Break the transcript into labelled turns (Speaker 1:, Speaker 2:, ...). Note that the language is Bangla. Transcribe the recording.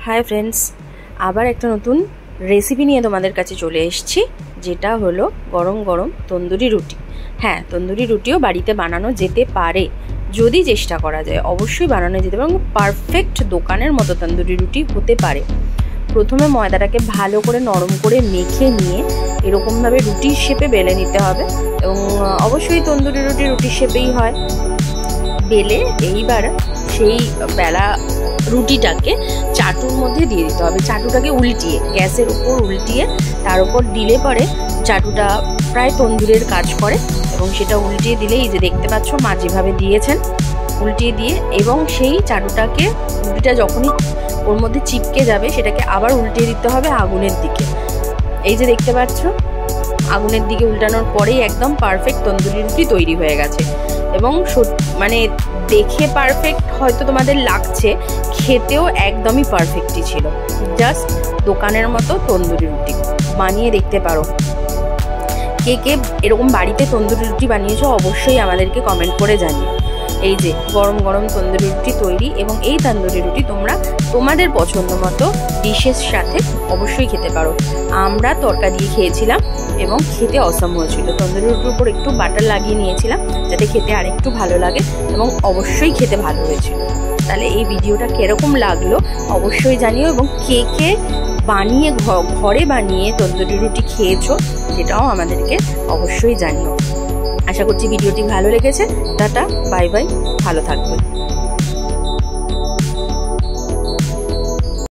Speaker 1: हाय फ्रेंड्स আবার একটা নতুন রেসিপি নিয়ে তোমাদের কাছে চলে এসেছি যেটা হলো গরম গরম তন্দুরি রুটি। হ্যাঁ, তন্দুরি রুটিও বাড়িতে বানানো যেতে পারে যদি চেষ্টা করা যায়, অবশ্যই বানানো যেতে পারে এবং পারফেক্ট দোকানের মতো তন্দুরি রুটি হতে পারে। প্রথমে ময়দাটাকে ভালো করে নরম করে মেখে নিয়ে এরকমভাবে রুটির শেপে বেলে নিতে হবে এবং অবশ্যই তন্দুরি রুটি রুটির শেপেই হয়। বেলে এইবার সেই বেলা রুটিটাকে চাটুর মধ্যে দিয়ে দিতে হবে। চাটুটাকে উল্টিয়ে গ্যাসের উপর উল্টিয়ে তার উপর দিলে পরে চাটুটা প্রায় তন্দুরের কাজ করে এবং সেটা উল্টিয়ে দিলে এই যে দেখতে পাচ্ছ মা যেভাবে দিয়েছেন উল্টিয়ে দিয়ে, এবং সেই চাটুটাকে রুটিটা যখনই ওর মধ্যে চিপকে যাবে সেটাকে আবার উল্টিয়ে দিতে হবে আগুনের দিকে। এই যে দেখতে পাচ্ছ আগুনের দিকে উল্টানোর পরেই একদম পারফেক্ট তন্দুরি রুটি তৈরি হয়ে গেছে এবং মানে দেখে পারফেক্ট হয়তো তোমাদের লাগছে, খেতেও একদমই পারফেক্টই ছিল। জাস্ট দোকানের মতো তন্দুরি রুটি বানিয়ে দেখতে পারো। কে কে এরকম বাড়িতে তন্দুরি রুটি বানিয়েছো অবশ্যই আমাদেরকে কমেন্ট করে জানিও। এই যে গরম গরম তন্দুরি রুটি তৈরি এবং এই তন্দুরি রুটি তোমরা তোমাদের পছন্দ মতো ডিশের সাথে অবশ্যই খেতে পারো। আমরা তড়কা দিয়ে খেয়েছিলাম এবং খেতে অসম হয়েছিল। তন্দুরি রুটির উপর একটু বাটার লাগিয়ে নিয়েছিলাম যাতে খেতে আরেকটু ভালো লাগে এবং অবশ্যই খেতে ভালো হয়েছিল। তাহলে এই ভিডিওটা কিরকম লাগলো অবশ্যই জানিও এবং কে কে বানিয়ে ঘরে বানিয়ে তন্দুরি রুটি খেয়েছো সেটাও আমাদেরকে অবশ্যই জানিও। আশা করছি ভিডিওটি ভালো লেগেছে। টাটা, বাই বাই, ভালো থাকবে।